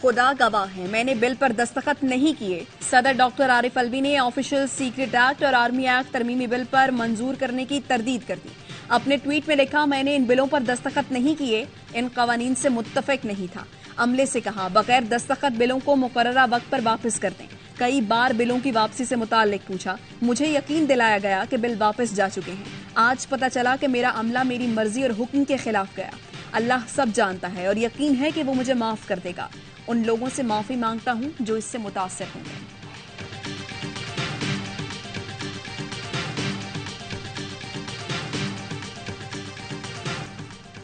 खुदा गवाह है, मैंने बिल पर दस्तखत नहीं किए। सदर डॉक्टर आरिफ अलवी ने ऑफिशियल सीक्रेट एक्ट और आर्मी एक्ट तरमीमी बिल पर मंजूर करने की तरदीद कर दी। अपने ट्वीट में लिखा, मैंने इन बिलों पर दस्तखत नहीं किए, इन कवानीन से मुत्तफिक नहीं था। अमले से कहा, बगैर दस्तखत बिलों को मुकर्ररा वक्त पर वापस कर दें। कई बार बिलों की वापसी से मुताल्लिक पूछा, मुझे यकीन दिलाया गया कि बिल वापस जा चुके हैं। आज पता चला कि मेरा अमला मेरी मर्जी और हुक्म के खिलाफ गया। अल्लाह सब जानता है और यकीन है कि वो मुझे माफ कर देगा। उन लोगों से माफी मांगता हूं जो इससे मुतासिर होंगे।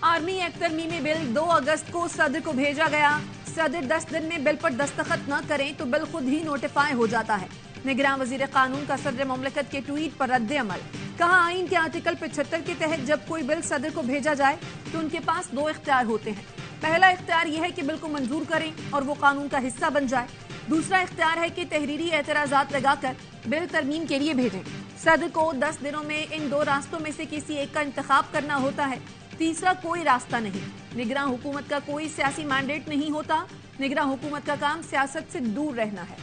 आर्मी एक्ट तरमीमी बिल 2 अगस्त को सदर को भेजा गया। सदर 10 दिन में बिल पर दस्तखत न करें तो बिल खुद ही नोटिफाई हो जाता है। निगरान वजीर कानून का सदर मुमलिकत के ट्वीट पर रद्द अमल। कहा, आइन के आर्टिकल 75 के तहत जब कोई बिल सदर को भेजा जाए तो उनके पास 2 इख्तियार होते हैं। पहला इख्तियार यह है कि बिल को मंजूर करें और वो कानून का हिस्सा बन जाए। दूसरा इख्तियार है कि तहरीरी एतराजात लगाकर बिल तरमीम के लिए भेजें। सदर को 10 दिनों में इन 2 रास्तों में से किसी एक का इंतखाब करना होता है। तीसरा कोई रास्ता नहीं। निगरान हुकूमत का कोई सियासी मैंडेट नहीं होता। निगरान हुकूमत का काम सियासत से दूर रहना है।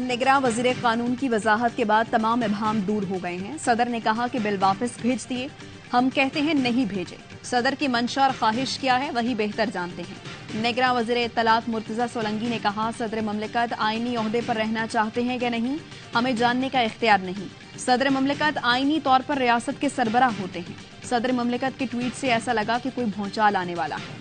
निगरान वजीर कानून की वजाहत के बाद तमाम इबहाम दूर हो गए हैं। सदर ने कहा कि बिल वापस भेज दिए, हम कहते हैं नहीं भेजे। सदर की मंशा और ख्वाहिश क्या है वही बेहतर जानते हैं। निगरान वजीर इत्तलात मुर्तजा सोलंगी ने कहा, सदर ममलिकत आईनी ओहदे पर रहना चाहते हैं या नहीं, हमें जानने का इख्तियार नहीं। सदर ममलिकत आईनी तौर पर रियासत के सरबराह होते हैं। सदर ममलिकत के ट्वीट से ऐसा लगा कि कोई भौचाल आने वाला है।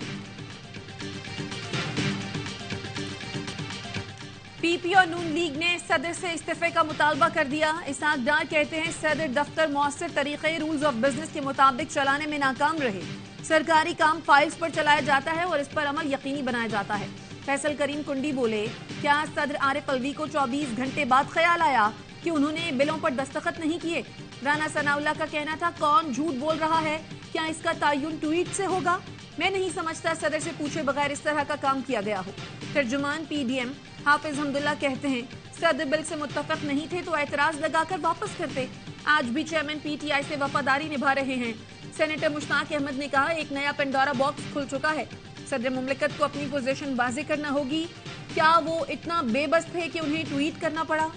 पीपी और नून लीग ने सदर से इस्तीफे का मुतालबा कर दिया। इसहाक डार कहते हैं, सदर दफ्तर मौसर तरीके रूल्स ऑफ बिजनेस के मुताबिक चलाने में नाकाम रहे। सरकारी काम फाइल्स पर चलाया जाता है और इस पर अमल यकीनी बनाया जाता है। फैसल करीम कुंडी बोले, क्या सदर आरिफ अलवी को 24 घंटे बाद ख्याल आया कि उन्होंने बिलों पर दस्तखत नहीं किए? राना सनाउल्लाह का कहना था, कौन झूठ बोल रहा है, क्या इसका तायुन ट्वीट से होगा? मैं नहीं समझता सदर से पूछे बगैर इस तरह का काम किया गया हो। तर्जुमान पीडीएम हाफिज हमदुल्ला कहते हैं, सदर बिल से मुत्तफिक नहीं थे तो एतराज लगाकर वापस करते। आज भी चेयरमैन पीटीआई से वफादारी निभा रहे हैं। सेनेटर मुश्ताक अहमद ने कहा, एक नया पेंडोरा बॉक्स खुल चुका है। सदर मुमलिकत को अपनी पोजीशन वाज़ेह करना होगी। क्या वो इतना बेबस थे कि उन्हें ट्वीट करना पड़ा?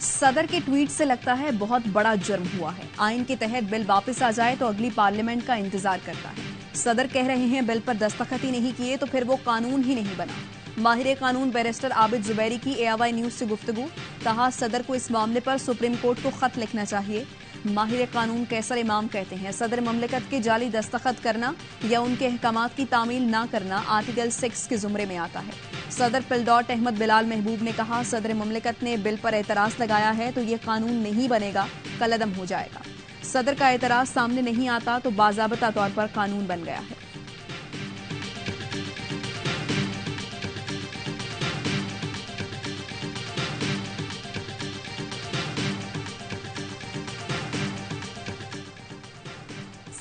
सदर के ट्वीट से लगता है बहुत बड़ा जुर्म हुआ है। आइन के तहत बिल वापस आ जाए तो अगली पार्लियामेंट का इंतजार करता है। सदर कह रहे हैं बिल पर दस्तखत ही नहीं किए तो फिर वो कानून ही नहीं बना। माहिर कानून बैरिस्टर आबिद जुबैरी की एआवाई न्यूज से गुफ्तगू। कहा, सदर को इस मामले पर सुप्रीम कोर्ट को खत लिखना चाहिए। माहिर कानून कैसर इमाम कहते हैं, सदर ममलिकत के जाली दस्तखत करना या उनके अहकामात की तामील ना करना आर्टिकल 6 के जुमरे में आता है। सदर पिलडॉट अहमद बिलाल महबूब ने कहा, सदर ममलिकत ने बिल पर एतराज लगाया है तो ये कानून नहीं बनेगा, कलअदम हो जाएगा। सदर का एतराज सामने नहीं आता तो बाज़ाबता तौर पर कानून बन गया है।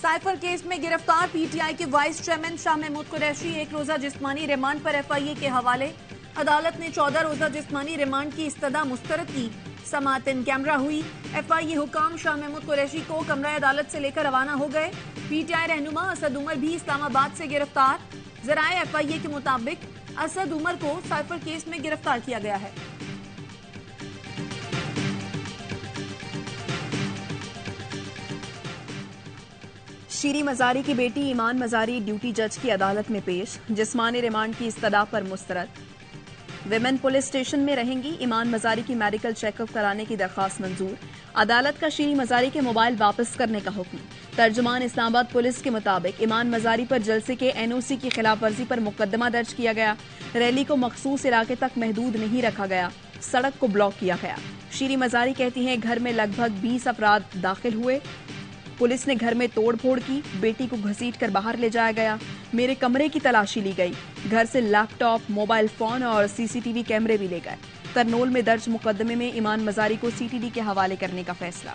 साइफर केस में गिरफ्तार पीटीआई के वाइस चेयरमैन शाह महमूद कुरैशी 1 रोजा जिस्मानी रिमांड पर एफआईए के हवाले। अदालत ने 14 रोजा जिस्मानी रिमांड की इस्तदा मुस्तरद की। समाअत इन कैमरा हुई। एफआईए हुकाम शाह महमूद कुरैशी को कमरा अदालत से लेकर रवाना हो गए। पीटीआई रहनुमा असद उमर भी इस्लामाबाद से गिरफ्तार। जराए एफआईए के मुताबिक असद उमर को साइफर केस में गिरफ्तार किया गया है। शीरी मजारी की बेटी ईमान मजारी ड्यूटी जज की अदालत में पेश। जिस्मानी रिमांड की इस्तदा पर मुस्तरद। विमेन पुलिस स्टेशन में रहेंगी। ईमान मजारी की मेडिकल चेकअप कराने की दरखास्त मंजूर। अदालत का शीरी मजारी के मोबाइल वापस करने का हुक्म। तर्जुमान इस्लामाबाद पुलिस के मुताबिक ईमान मजारी पर जलसे के एनओसी की खिलाफ वर्जी पर मुकदमा दर्ज किया गया। रैली को मखसूस इलाके तक महदूद नहीं रखा गया। सड़क को ब्लॉक किया गया। शीरी मजारी कहती हैं, घर में लगभग 20 अफराद दाखिल हुए। पुलिस ने घर में तोड़ फोड़ की। बेटी को घसीट कर बाहर ले जाया गया। मेरे कमरे की तलाशी ली गई। घर से लैपटॉप, मोबाइल फोन और सीसीटीवी कैमरे भी ले गए। तरनोल में दर्ज मुकदमे में ईमान मजारी को सीटीडी के हवाले करने का फैसला।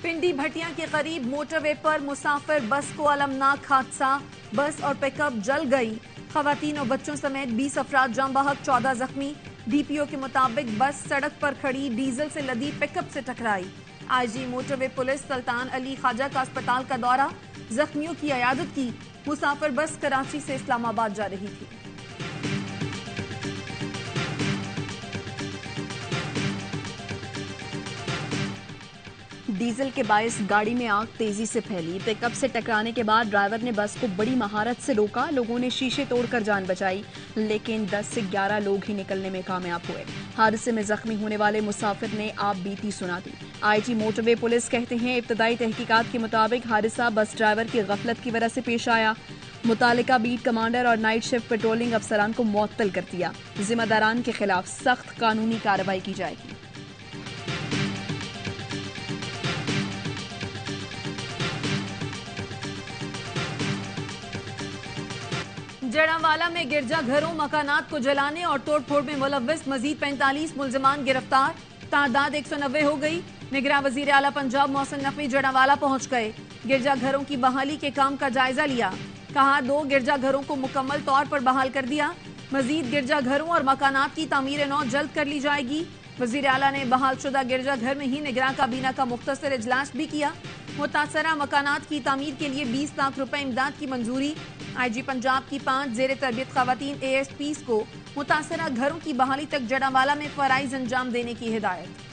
पिंडी भटिया के करीब मोटरवे पर मुसाफिर बस को अलमनाक हादसा, बस और पिकअप जल गई। खवातीन और बच्चों समेत 20 अफराद जाम बहक, 14 जख्मी। डीपीओ के मुताबिक बस सड़क पर खड़ी डीजल से लदी पिकअप से टकराई। आईजी मोटरवे पुलिस सुल्तान अली ख्वाजा का अस्पताल का दौरा, जख्मियों की अयादत की। मुसाफिर बस कराची से इस्लामाबाद जा रही थी। डीजल के बायस गाड़ी में आग तेजी से फैली। पिकअप से टकराने के बाद ड्राइवर ने बस को बड़ी महारत से रोका। लोगों ने शीशे तोड़कर जान बचाई, लेकिन 10 से 11 लोग ही निकलने में कामयाब हुए। हादसे में जख्मी होने वाले मुसाफिर ने आप बीती सुना दी। आईजी मोटरवे पुलिस कहते हैं, इब्तदाई तहकीकात के मुताबिक हादसा बस ड्राइवर की गफलत की वजह से पेश आया। मुतालिका बीट कमांडर और नाइट शिफ्ट पेट्रोलिंग अफसरान को मुअत्तल कर दिया। जिम्मेदारान के खिलाफ सख्त कानूनी कार्रवाई की जाएगी। जड़ावाला में गिरजा घरों मकानात को जलाने और तोड़फोड़ में मुलव्विस मजीद 45 मुल्जिमान गिरफ्तार। तादाद 190 हो गई। निगरान वजीर आला पंजाब मोहसिन नकवी जड़ावाला पहुंच गए। गिरजा घरों की बहाली के काम का जायजा लिया। कहा 2 गिरजा घरों को मुकम्मल तौर पर बहाल कर दिया। मजीद गिरजा घरों और मकानात की तामीर नौ जल्द कर ली जाएगी। वजीर आला ने बहाल शुदा गिरजा घर में ही निगरान काबीना का मुख्तसर इजलास भी किया। मुतासरा मकानात की तामीर के लिए 20 लाख रुपए इमदाद की मंजूरी। आईजी पंजाब की 5 जेर तरबियत खवातीन ASPs को मुतासरा घरों की बहाली तक जड़ावाला में फराइज अंजाम देने की हिदायत।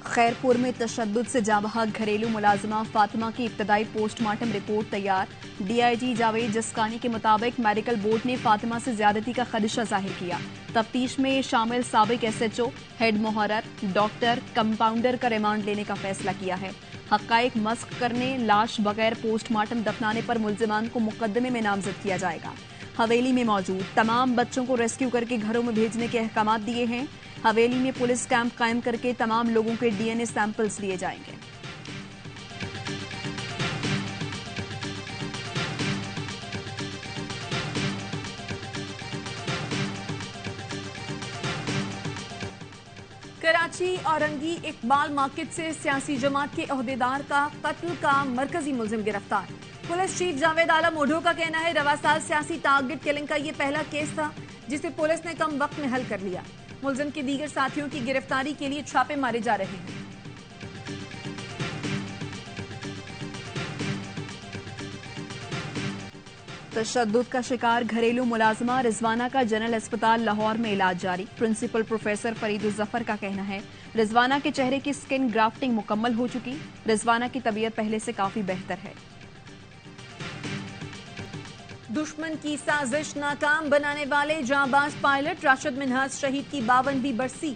खैरपुर में तशद्दुद से जाबहक घरेलू मुलाजिमा फातिमा की इब्तदाई पोस्टमार्टम रिपोर्ट तैयार। DIG जावेद जसकानी के मुताबिक मेडिकल बोर्ड ने फातिमा से ज्यादती का खदशा जाहिर किया। तफ्तीश में शामिल साबिक SHO, हेड मुहर्रर, डॉक्टर, कंपाउंडर का रिमांड लेने का फैसला किया है। हक़ाइक़ मस्क करने, लाश बगैर पोस्टमार्टम दफनाने पर मुल्जिमान को मुकदमे में नामजद किया जाएगा। हवेली में मौजूद तमाम बच्चों को रेस्क्यू करके घरों में भेजने के अहकाम दिए हैं। हवेली में पुलिस कैंप कायम करके तमाम लोगों के DNA सैंपल्स लिए जाएंगे। कराची औरंगी इकबाल मार्केट से सियासी जमात के ओहदेदार का कत्ल का मरकजी मुल्जिम गिरफ्तार। पुलिस चीफ जावेद आलम ओढो का कहना है, रवा साल सियासी टारगेट किलिंग का ये पहला केस था जिसे पुलिस ने कम वक्त में हल कर लिया। मुल्जिम के दीगर साथियों की गिरफ्तारी के लिए छापे मारे जा रहे हैं। तशद्दुद का शिकार घरेलू मुलाजमा रिजवाना का जनरल अस्पताल लाहौर में इलाज जारी। प्रिंसिपल प्रोफेसर फरीदुल जफर का कहना है, रिजवाना के चेहरे की स्किन ग्राफ्टिंग मुकम्मल हो चुकी। रिजवाना की तबीयत पहले से काफी बेहतर है। दुश्मन की साजिश नाकाम बनाने वाले जांबाज पायलट राशिद मिन्हाज शहीद की 52वीं बरसी।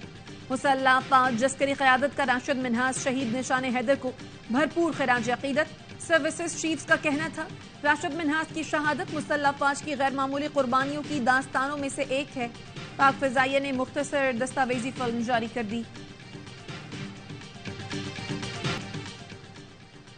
मुसल्लह फौज जस्करी क़यादत का राशिद मिन्हाज शहीद निशान हैदर को भरपूर खिराज अकीदत। सर्विसेज चीफ्स का कहना था, राशिद मिन्हाज की शहादत मुसल्लह फौज की गैर मामूली कुर्बानियों की दास्तानों में से एक है। पाक फ़िज़ाइया ने मुख्तसर दस्तावेजी फिल्म जारी कर दी।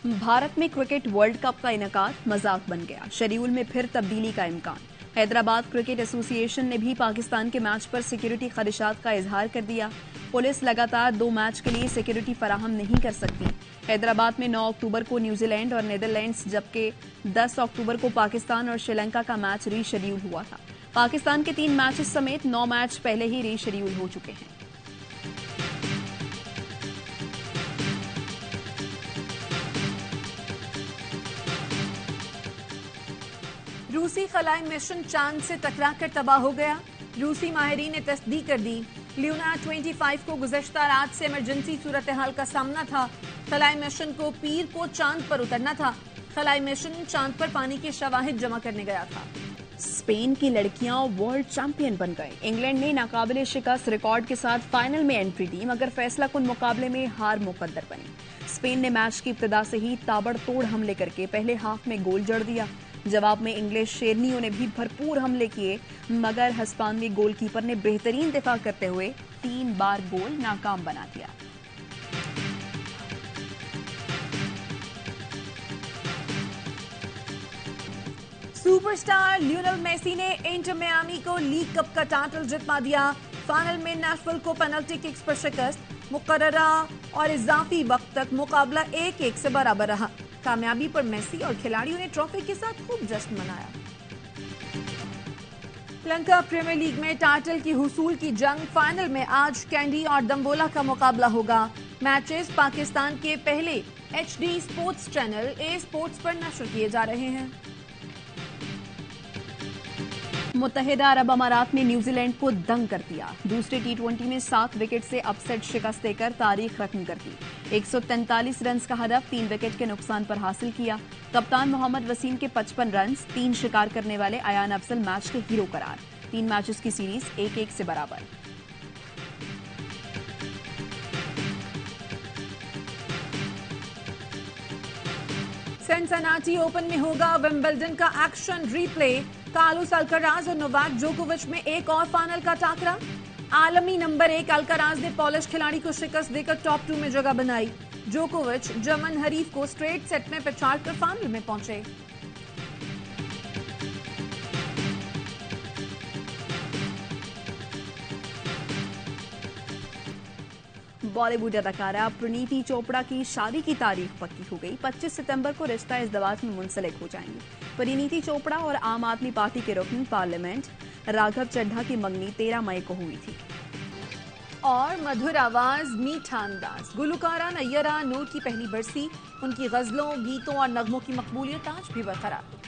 भारत में क्रिकेट वर्ल्ड कप का इनेकाद मजाक बन गया। शेड्यूल में फिर तब्दीली का इम्कान। हैदराबाद क्रिकेट एसोसिएशन ने भी पाकिस्तान के मैच पर सिक्योरिटी खदशात का इजहार कर दिया। पुलिस लगातार 2 मैच के लिए सिक्योरिटी फराहम नहीं कर सकती। हैदराबाद में 9 अक्टूबर को न्यूजीलैंड और नीदरलैंड्स, जबकि 10 अक्टूबर को पाकिस्तान और श्रीलंका का मैच रीशेड्यूल हुआ था। पाकिस्तान के 3 मैचेस समेत 9 मैच पहले ही रीशेड्यूल हो चुके हैं। रूसी खलाई मिशन चांद से टकराकर तबाह हो गया। रूसी माहिरीन ने तस्दीक कर दी, ल्यूना 25 को गुज़श्ता रात से इमरजेंसी सूरत हाल का सामना था। खलाई मिशन को पीर को चांद पर उतरना था। खलाई मिशन चांद पर पानी के शवाहिद जमा करने गया था। स्पेन की लड़कियां वर्ल्ड चैंपियन बन गए। इंग्लैंड ने नाकाबिले शिकस्त रिकॉर्ड के साथ फाइनल में एंट्री दी, मगर फैसला कुन मुकाबले में हार मुकद्दर बनी। स्पेन ने मैच की इब्तिदा से ही ताबड़तोड़ हमले करके पहले हाफ में गोल जड़ दिया। जवाब में इंग्लिश शेरनियों ने भी भरपूर हमले किए, मगर हिस्पानवी गोलकीपर ने बेहतरीन दिफा करते हुए 3 बार गोल नाकाम बना दिया। सुपरस्टार लियोनेल मेसी ने इंटर मियामी को लीग कप का टाइटल जितवा दिया। फाइनल में नेशविल को पेनल्टी किक्स पर शिकस्त। मुकर्ररा और इजाफी वक्त तक मुकाबला 1-1 से बराबर रहा। कामयाबी पर मेसी और खिलाड़ियों ने ट्रॉफी के साथ खूब जश्न मनाया। श्रीलंका प्रीमियर लीग में टाइटल की हुसूल की जंग फाइनल में आज कैंडी और दम्बोला का मुकाबला होगा। मैचेस पाकिस्तान के पहले HD sports channel A sports पर नशर किए जा रहे हैं। मुत्तहिदा अरब अमारात ने न्यूजीलैंड को दंग कर दिया। दूसरे T20 में 7 विकेट से अपसेट शिकस्त देकर तारीख रकम कर दी। 143 रन का हदफ 3 विकेट के नुकसान पर हासिल किया। कप्तान मोहम्मद वसीम के 55 रन, 3 शिकार करने वाले अयान अफजल मैच के हीरो करार। 3 मैचेस की सीरीज 1-1 से बराबर। सिनसिनाटी ओपन में होगा विंबलडन का एक्शन रिप्ले। कार्लोस अल्काराज और नोवाक जोकोविच में एक और फाइनल का टाकरा। आलमी नंबर 1 अल्काराज ने पॉलिश खिलाड़ी को शिकस्त देकर टॉप 2 में जगह बनाई। जोकोविच जर्मन हरीफ को स्ट्रेट सेट में पछाड़कर फाइनल में पहुंचे। बॉलीवुड अदाकारा परिणीति चोपड़ा की शादी की तारीख पक्की हो गई। 25 सितंबर को रिश्ता इज़्दवाज में मुंसलिक हो जाएंगे। परिणीति चोपड़ा और आम आदमी पार्टी के रुकन पार्लियामेंट राघव चड्ढा की मंगनी 13 मई को हुई थी। और मधुर आवाज, मीठा अंदाज, गुलकारा नैयरा नूर की पहली बरसी। उनकी गजलों, गीतों और नगमों की मकबूलियत आज भी बरकरार।